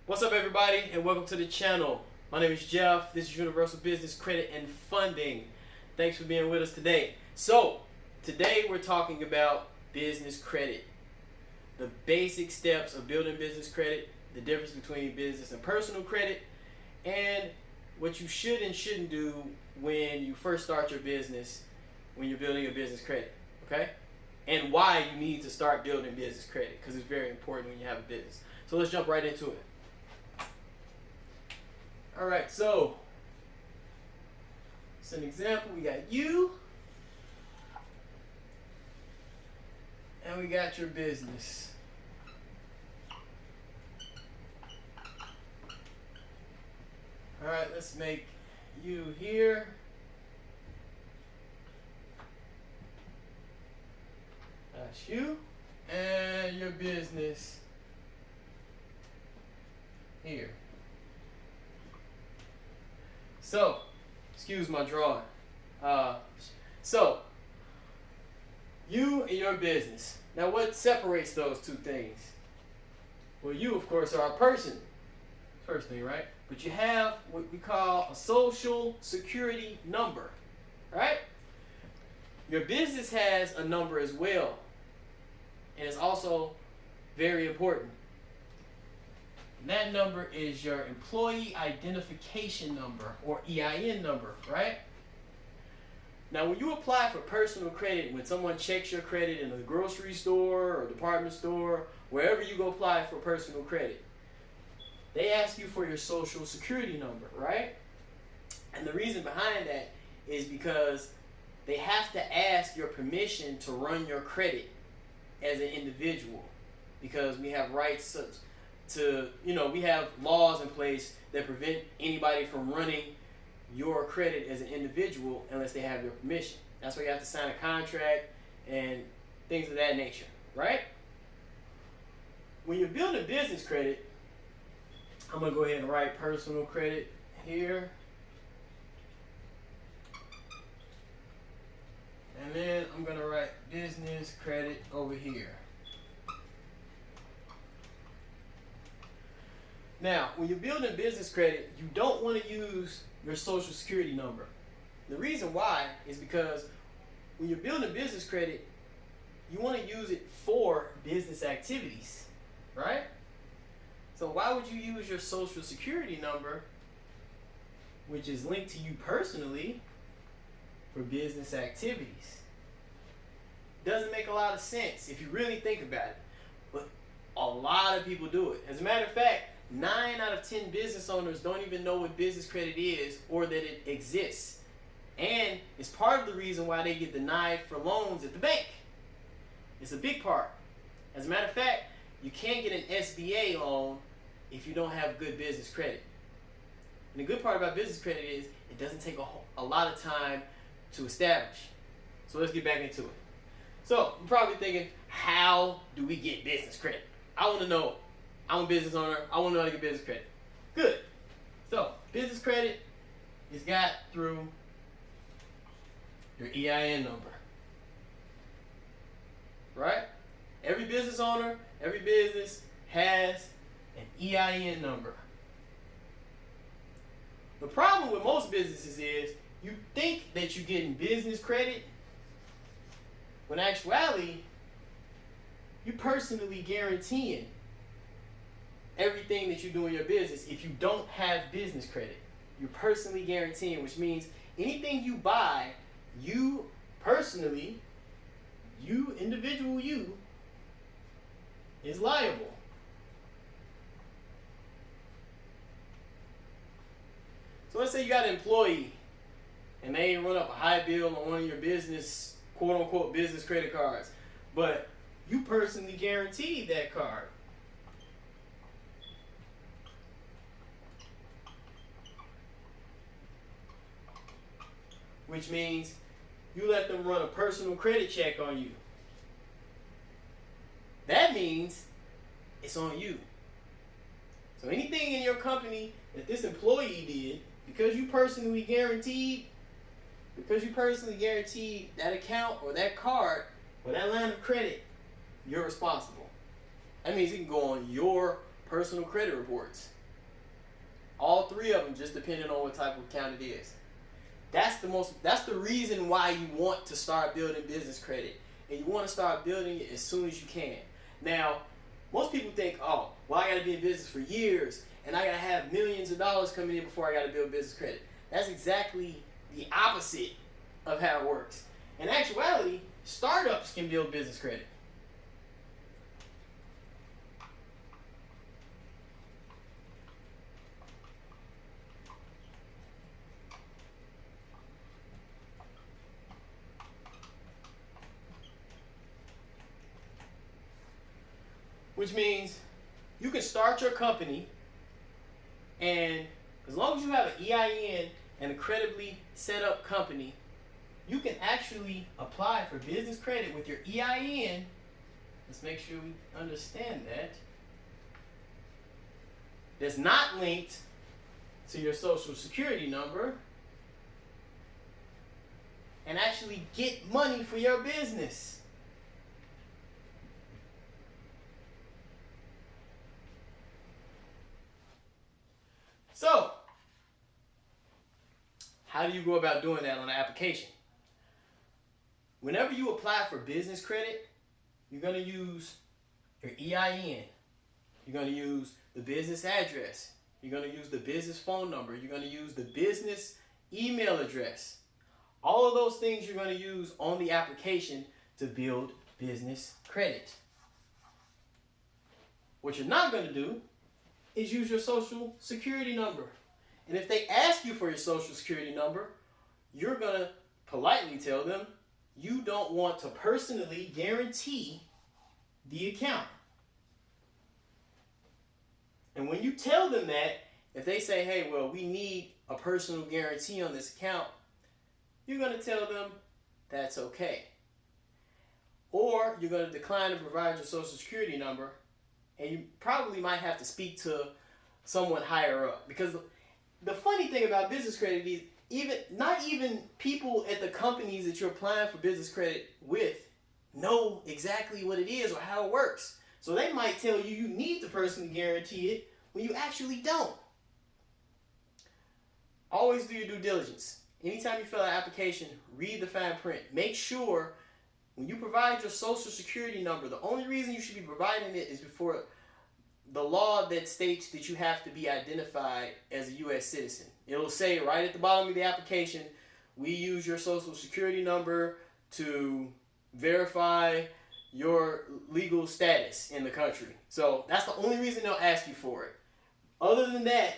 What's up, everybody, and welcome to the channel. My name is Jeff. This is Universal Business Credit and Funding. Thanks for being with us today. So, today we're talking about business credit. The basic steps of building business credit, the difference between business and personal credit, and what you should and shouldn't do when you first start your business, when you're building your business credit, okay? And why you need to start building business credit, because it's very important when you have a business. So let's jump right into it. All right, so it's an example. We got you, and we got your business. All right, let's make you here. That's you, and your business here. So, excuse my drawing. So, you and your business. Now, what separates those two things? Well, you, of course, are a person. First thing, right? But you have what we call a social security number, right? Your business has a number as well, and it's also very important. And that number is your employee identification number, or EIN number, right? Now, when you apply for personal credit, when someone checks your credit in a grocery store or department store, wherever you go apply for personal credit, they ask you for your social security number, right? And the reason behind that is because they have to ask your permission to run your credit as an individual, because we have rights we have laws in place that prevent anybody from running your credit as an individual unless they have your permission. That's why you have to sign a contract and things of that nature, right? When you're building business credit, I'm going to go ahead and write personal credit here. And then I'm going to write business credit over here. Now, when you're building business credit, you don't want to use your social security number. The reason why is because when you're building business credit, you want to use it for business activities, right? So why would you use your social security number, which is linked to you personally, for business activities? Doesn't make a lot of sense if you really think about it, but a lot of people do it. As a matter of fact, 9 out of 10 business owners don't even know what business credit is or that it exists. And it's part of the reason why they get denied for loans at the bank. It's a big part. As a matter of fact, you can't get an SBA loan if you don't have good business credit. And the good part about business credit is it doesn't take a lot of time to establish. So let's get back into it. So you're probably thinking, how do we get business credit? I want to know. I'm a business owner. I want to know how to get business credit. Good. So, business credit is got through your EIN number. Right? Every business owner, every business has an EIN number. The problem with most businesses is you think that you're getting business credit, when in actuality, you're personally guaranteeing everything that you do in your business. If you don't have business credit, you're personally guaranteeing, which means anything you buy, you personally, you, individual you, is liable. So let's say you got an employee and they run up a high bill on one of your business, quote unquote, business credit cards, but you personally guaranteed that card. Which means you let them run a personal credit check on you. That means it's on you. So anything in your company that this employee did, because you personally guaranteed that account or that card or that line of credit, you're responsible. That means it can go on your personal credit reports. All three of them, just depending on what type of account it is. That's the reason why you want to start building business credit. And you want to start building it as soon as you can. Now, most people think, oh, well, I got to be in business for years and I got to have millions of dollars coming in before I got to build business credit. That's exactly the opposite of how it works. In actuality, startups can build business credit. Which means you can start your company, and as long as you have an EIN and a credibly set up company, you can actually apply for business credit with your EIN. Let's make sure we understand that. That's not linked to your social security number, and actually get money for your business. So, how do you go about doing that on an application? Whenever you apply for business credit, you're going to use your EIN. You're going to use the business address. You're going to use the business phone number. You're going to use the business email address. All of those things you're going to use on the application to build business credit. What you're not going to do is use your social security number. And if they ask you for your social security number, you're going to politely tell them you don't want to personally guarantee the account. And when you tell them that, if they say, hey, well, we need a personal guarantee on this account, you're going to tell them that's okay. Or you're going to decline to provide your social security number, and you probably might have to speak to someone higher up. Because the funny thing about business credit is not even people at the companies that you're applying for business credit with know exactly what it is or how it works. So they might tell you you need to personally guarantee it when you actually don't. Always do your due diligence. Anytime you fill out an application, read the fine print. Make sure when you provide your social security number, the only reason you should be providing it is before the law that states that you have to be identified as a U.S. citizen. It'll say right at the bottom of the application, we use your social security number to verify your legal status in the country. So that's the only reason they'll ask you for it. Other than that,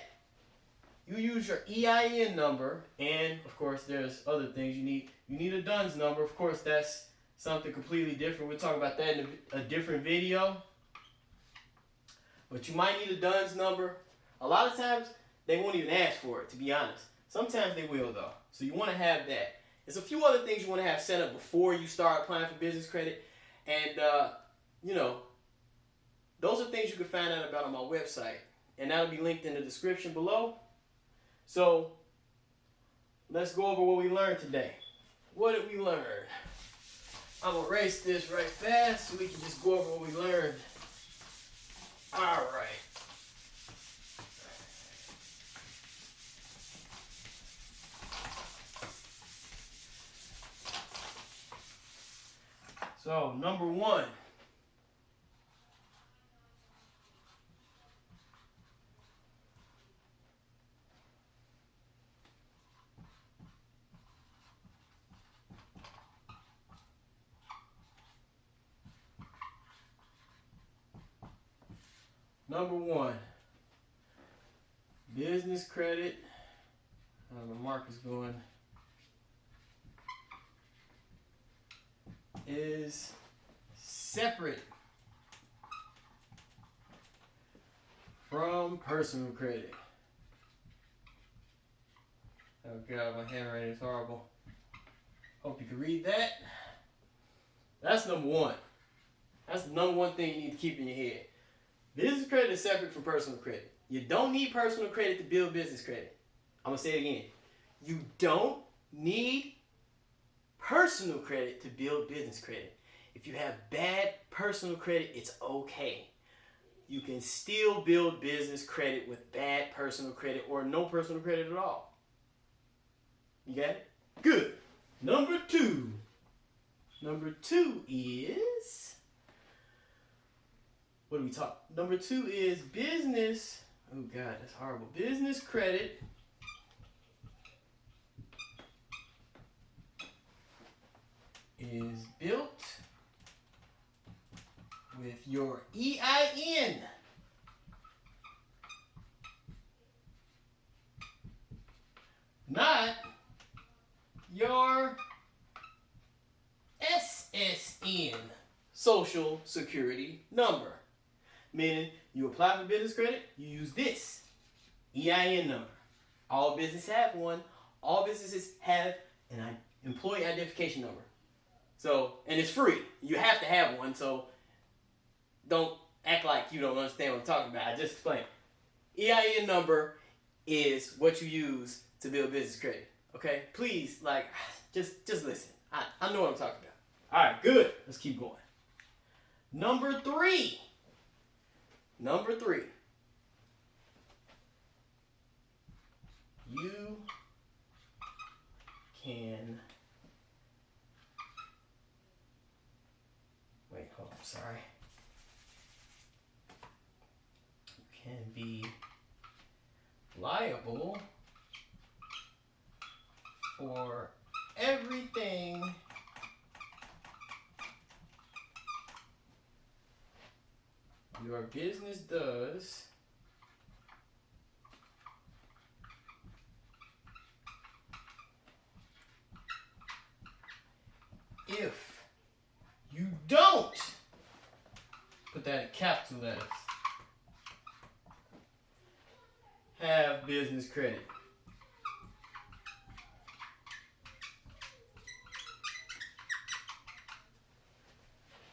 you use your EIN number, and of course there's other things you need. You need a DUNS number. Of course, that's something completely different. We'll talk about that in a different video. But you might need a DUNS number. A lot of times, they won't even ask for it, to be honest. Sometimes they will, though. So you want to have that. There's a few other things you want to have set up before you start applying for business credit. And, those are things you can find out about on my website. And that'll be linked in the description below. So, let's go over what we learned today. What did we learn? I'm going to erase this right fast so we can just go over what we learned. All right. So, number one. Number one, business credit. The mark is going. Is separate from personal credit. Oh God, my handwriting is horrible. Hope you can read that. That's number one. That's the number one thing you need to keep in your head. Business credit is separate from personal credit. You don't need personal credit to build business credit. I'm going to say it again. You don't need personal credit to build business credit. If you have bad personal credit, it's okay. you can still build business credit with bad personal credit or no personal credit at all. You got it? Good. Number two. Number two is, what do we talk? Number two is business. Oh God, that's horrible. Business credit is built with your EIN. Not your SSN, Social Security Number. Meaning, you apply for business credit, you use this EIN number. All businesses have one. All businesses have an employee identification number. So, and it's free. You have to have one, so don't act like you don't understand what I'm talking about. I just explained. EIN number is what you use to build business credit. Okay? Please, just listen. I know what I'm talking about. All right, good. Let's keep going. Number three. You can... Wait, hold on, sorry. You can be liable for everything your business does if you don't put that in capital letters have business credit.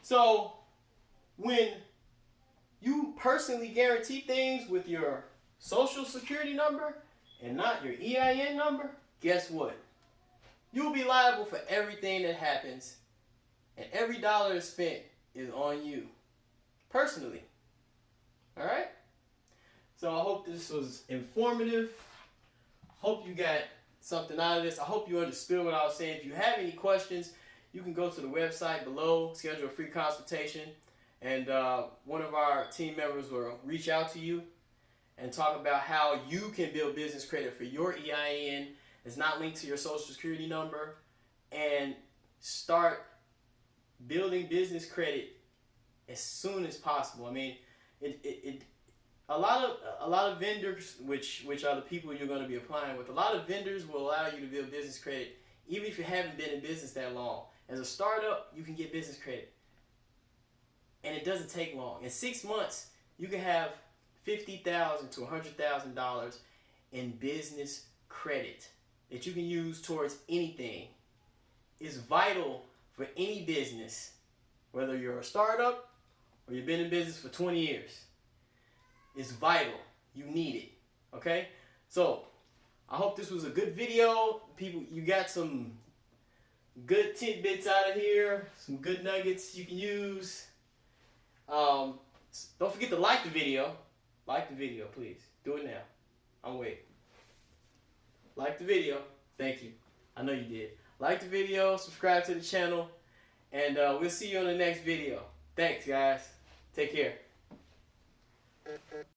So when you personally guarantee things with your social security number and not your EIN number, guess what? You'll be liable for everything that happens, and every dollar is spent is on you personally. All right? So I hope this was informative. Hope you got something out of this. I hope you understood what I was saying. If you have any questions, you can go to the website below, schedule a free consultation, and one of our team members will reach out to you and talk about how you can build business credit for your EIN. It's not linked to your social security number, and start building business credit as soon as possible. I mean, a lot of vendors, which are the people you're going to be applying with, a lot of vendors will allow you to build business credit even if you haven't been in business that long. As a startup, you can get business credit, and it doesn't take long. In 6 months, you can have $50,000 to $100,000 in business credit that you can use towards anything. It's vital for any business, whether you're a startup or you've been in business for 20 years. It's vital. You need it. Okay? So, I hope this was a good video. People, you got some good tidbits out of here, some good nuggets you can use. Don't forget to like the video. Like the video, please. Do it now. I'm waiting. Like the video. Thank you. I know you did. Like the video, subscribe to the channel, and we'll see you on the next video. Thanks, guys. Take care.